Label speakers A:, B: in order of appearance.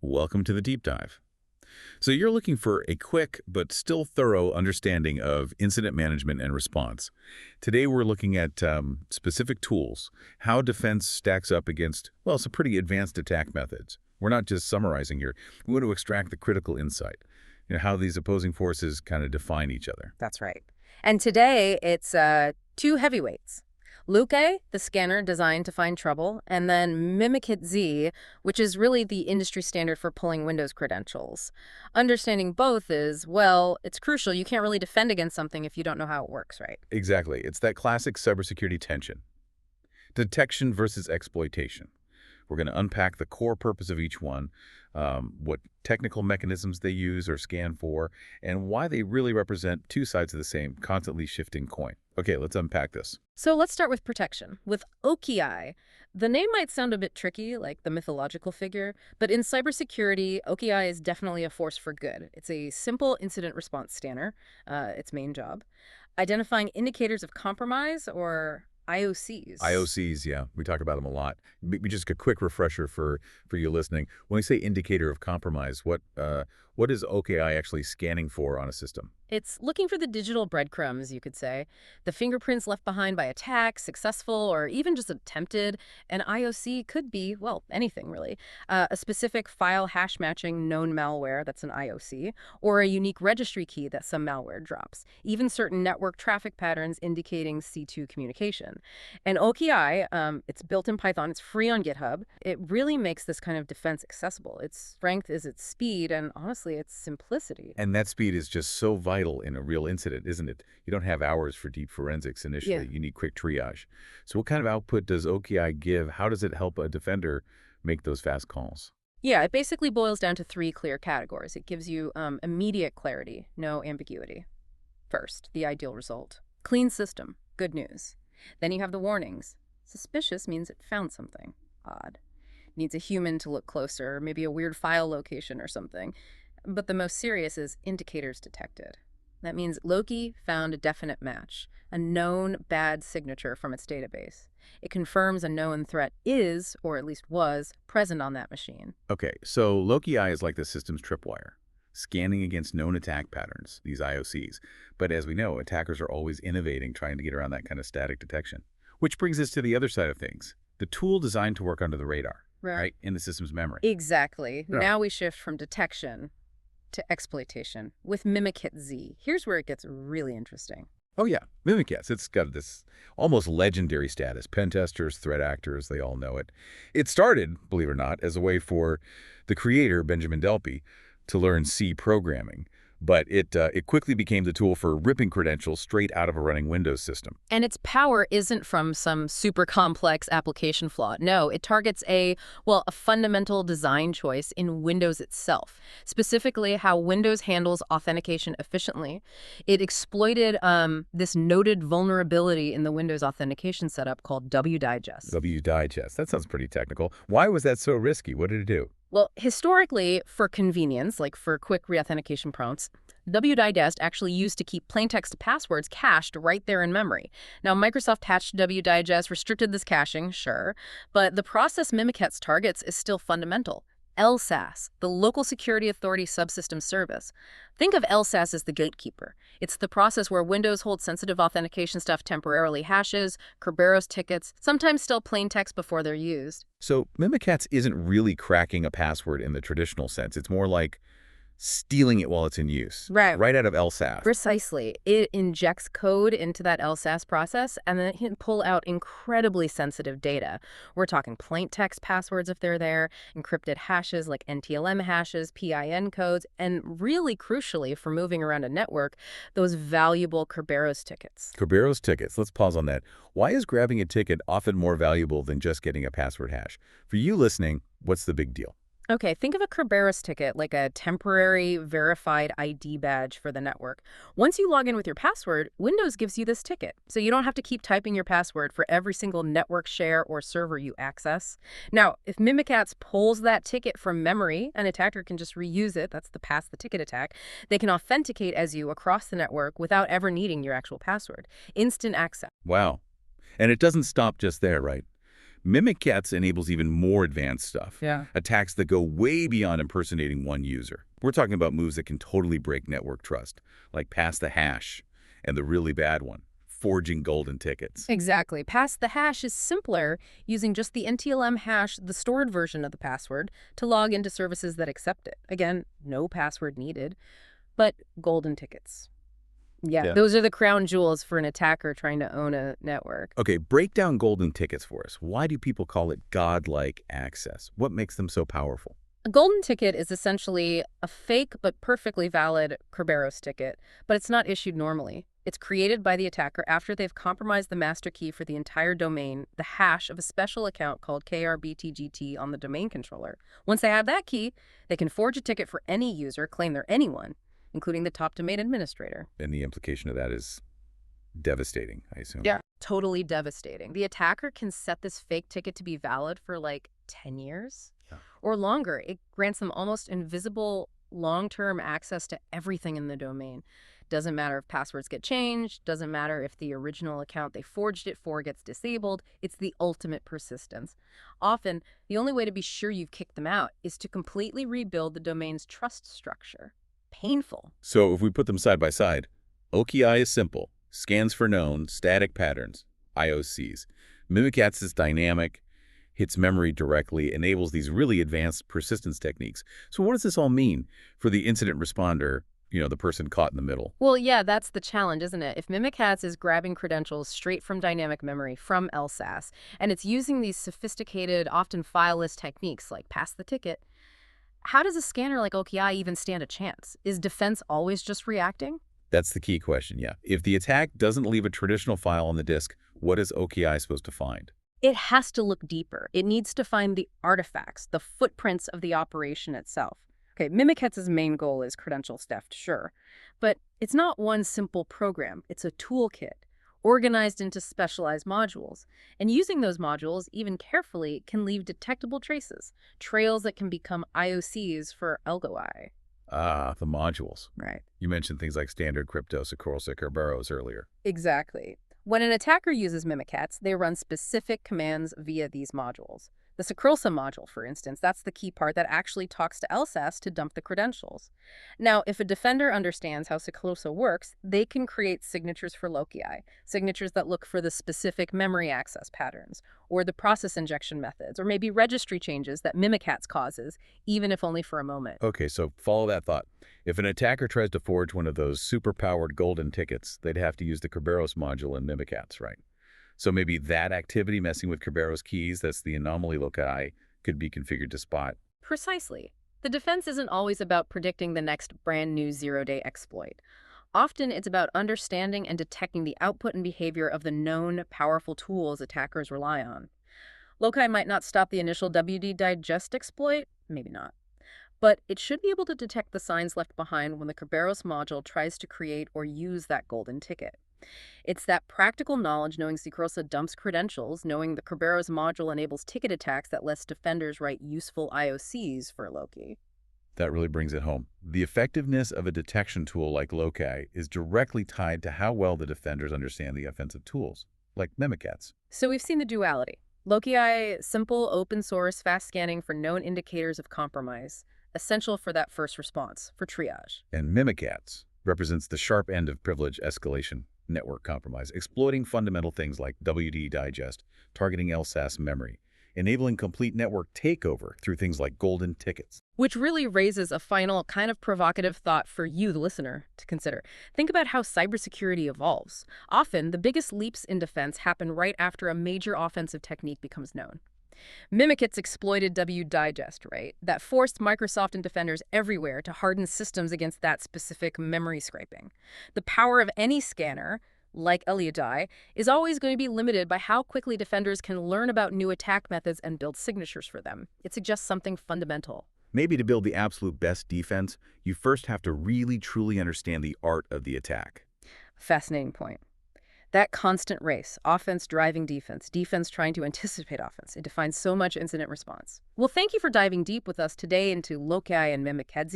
A: Welcome to the deep dive. So you're looking for a quick but still thorough understanding of incident management and response. Today we're looking at specific tools, how defense stacks up against, well, some pretty advanced attack methods. We're not just summarizing here. We want to extract the critical insight, how these opposing forces kind of define each other.
B: That's right. And today it's two heavyweights. Loki, the scanner designed to find trouble, and then Mimikatz, which is really the industry standard for pulling Windows credentials. Understanding both is, well, it's crucial. You can't really defend against something if you don't know how it works, right?
A: Exactly. It's that classic cybersecurity tension. Detection versus exploitation. We're going to unpack the core purpose of each one, what technical mechanisms they use or scan for, and why they really represent two sides of the same, constantly shifting coin. Okay, let's unpack this.
B: So let's start with protection. With OKI, the name might sound a bit tricky, like the mythological figure, but in cybersecurity, OKI is definitely a force for good. It's a simple incident response scanner, its main job, identifying indicators of compromise or IOCs.
A: IOCs, yeah. We talk about them a lot. Just a quick refresher for you listening. When we say indicator of compromise, what is OKI actually scanning for on a system?
B: It's looking for the digital breadcrumbs, you could say, the fingerprints left behind by attacks, successful or even just attempted. An IOC could be, well, anything really. A specific file hash matching known malware, that's an IOC, or a unique registry key that some malware drops. Even certain network traffic patterns indicating C2 communication. And OKI, it's built in Python, it's free on GitHub. It really makes this kind of defense accessible. Its strength is its speed and honestly its simplicity.
A: And that speed is just so vital in a real incident, isn't it? You don't have hours for deep forensics initially.
B: Yeah.
A: You need quick triage. So what kind of output does OKI give? How does it help a defender make those fast calls?
B: Yeah, it basically boils down to three clear categories. It gives you immediate clarity, no ambiguity. First, the ideal result. Clean system, good news. Then you have the warnings. Suspicious means it found something odd. Needs a human to look closer, maybe a weird file location or something. But the most serious is indicators detected. That means Loki found a definite match, a known bad signature from its database. It confirms a known threat is, or at least was, present on that machine.
A: Okay, so Loki is like the system's tripwire, scanning against known attack patterns, these IOCs. But as we know, attackers are always innovating, trying to get around that kind of static detection. Which brings us to the other side of things, the tool designed to work under the radar, right, in the system's memory.
B: Exactly.
A: Yeah.
B: Now we shift from detection to exploitation with Mimikatz. Here's where it gets really interesting.
A: Oh yeah, Mimikatz. It's got this almost legendary status. Pen testers, threat actors, they all know it. It started, believe it or not, as a way for the creator, Benjamin Delpy, to learn C programming. But it quickly became the tool for ripping credentials straight out of a running Windows system.
B: And its power isn't from some super complex application flaw. No, it targets a fundamental design choice in Windows itself, specifically how Windows handles authentication efficiently. It exploited this noted vulnerability in the Windows authentication setup called wdigest.
A: wdigest. That sounds pretty technical. Why was that so risky? What did it do?
B: Well, historically, for convenience, like for quick reauthentication prompts, wdigest actually used to keep plaintext passwords cached right there in memory. Now, Microsoft patched wdigest, restricted this caching, sure, but the process Mimikatz targets is still fundamental. LSAS, the Local Security Authority Subsystem Service. Think of LSAS as the gatekeeper. It's the process where Windows holds sensitive authentication stuff temporarily, hashes, Kerberos tickets, sometimes still plain text before they're used.
A: So Mimikatz isn't really cracking a password in the traditional sense. It's more like stealing it while it's in use. Right out of LSAS.
B: Precisely. It injects code into that LSAS process, and then it can pull out incredibly sensitive data. We're talking plain text passwords if they're there, encrypted hashes like NTLM hashes, PIN codes, and really crucially for moving around a network, those valuable Kerberos tickets.
A: Kerberos tickets. Let's pause on that. Why is grabbing a ticket often more valuable than just getting a password hash? For you listening, what's the big deal?
B: Okay, think of a Kerberos ticket like a temporary verified ID badge for the network. Once you log in with your password, Windows gives you this ticket, so you don't have to keep typing your password for every single network share or server you access. Now, if Mimikatz pulls that ticket from memory, an attacker can just reuse it. That's the pass the ticket attack. They can authenticate as you across the network without ever needing your actual password. Instant access.
A: Wow. And it doesn't stop just there, right? Mimikatz enables even more advanced stuff.
B: Yeah.
A: Attacks that go way beyond impersonating one user. We're talking about moves that can totally break network trust, like pass the hash, and the really bad one, forging golden tickets.
B: Exactly. Pass the hash is simpler, using just the NTLM hash, the stored version of the password, to log into services that accept it. Again, no password needed, but golden tickets. Yeah,
A: Yeah.
B: those are the crown jewels for an attacker trying to own a network.
A: Okay, break down golden tickets for us. Why do people call it godlike access? What makes them so powerful?
B: A golden ticket is essentially a fake but perfectly valid Kerberos ticket, but it's not issued normally. It's created by the attacker after they've compromised the master key for the entire domain, the hash of a special account called KRBTGT on the domain controller. Once they have that key, they can forge a ticket for any user, claim they're anyone, including the top domain administrator.
A: And the implication of that is devastating, I assume.
B: Yeah. Totally devastating. The attacker can set this fake ticket to be valid for like 10 years
A: Yeah.
B: or longer. It grants them almost invisible long-term access to everything in the domain. Doesn't matter if passwords get changed, doesn't matter if the original account they forged it for gets disabled. It's the ultimate persistence. Often, the only way to be sure you've kicked them out is to completely rebuild the domain's trust structure. Painful.
A: So if we put them side by side, OKI is simple. Scans for known, static patterns, IOCs. Mimikatz is dynamic, hits memory directly, enables these really advanced persistence techniques. So what does this all mean for the incident responder, the person caught in the middle?
B: Well, yeah, that's the challenge, isn't it? If Mimikatz is grabbing credentials straight from dynamic memory, from LSAS, and it's using these sophisticated, often fileless techniques like pass the ticket, how does a scanner like OKI even stand a chance? Is defense always just reacting?
A: That's the key question, yeah. If the attack doesn't leave a traditional file on the disk, what is OKI supposed to find?
B: It has to look deeper. It needs to find the artifacts, the footprints of the operation itself. Okay, Mimikatz's main goal is credential theft, sure, but it's not one simple program. It's a toolkit, organized into specialized modules. And using those modules, even carefully, can leave detectable traces, trails that can become IOCs for AlgoI.
A: Ah, the modules.
B: Right.
A: You mentioned things like standard crypto, C06, or Burrows earlier.
B: Exactly. When an attacker uses Mimikatz, they run specific commands via these modules. The C06 module, for instance, that's the key part that actually talks to LSAS to dump the credentials. Now, if a defender understands how C06 works, they can create signatures for Loki, signatures that look for the specific memory access patterns, or the process injection methods, or maybe registry changes that Mimikatz causes, even if only for a moment.
A: Okay, so follow that thought. If an attacker tries to forge one of those super-powered golden tickets, they'd have to use the Kerberos module in Mimikatz, right? So maybe that activity, messing with Kerberos keys, that's the anomaly loci, could be configured to spot.
B: Precisely. The defense isn't always about predicting the next brand new zero-day exploit. Often it's about understanding and detecting the output and behavior of the known powerful tools attackers rely on. Loci might not stop the initial WD digest exploit, maybe not. But it should be able to detect the signs left behind when the Kerberos module tries to create or use that golden ticket. It's that practical knowledge, knowing C06 dumps credentials, knowing the Kerberos module enables ticket attacks that lets defenders write useful IOCs for Loki.
A: That really brings it home. The effectiveness of a detection tool like Loki is directly tied to how well the defenders understand the offensive tools, like Mimikatz.
B: So we've seen the duality. Loki, simple, open source, fast scanning for known indicators of compromise, essential for that first response, for triage.
A: And Mimikatz represents the sharp end of privilege escalation, network compromise, exploiting fundamental things like WD digest, targeting LSAS memory, enabling complete network takeover through things like golden tickets.
B: Which really raises a final kind of provocative thought for you, the listener, to consider. Think about how cybersecurity evolves. Often, the biggest leaps in defense happen right after a major offensive technique becomes known. Mimikatz exploited WDigest, right? That forced Microsoft and defenders everywhere to harden systems against that specific memory scraping. The power of any scanner, like Eliadai, is always going to be limited by how quickly defenders can learn about new attack methods and build signatures for them. It suggests something fundamental.
A: Maybe to build the absolute best defense, you first have to really truly understand the art of the attack.
B: Fascinating point. That constant race, offense driving defense, defense trying to anticipate offense, it defines so much incident response. Well, thank you for diving deep with us today into Loki and Mimikatz.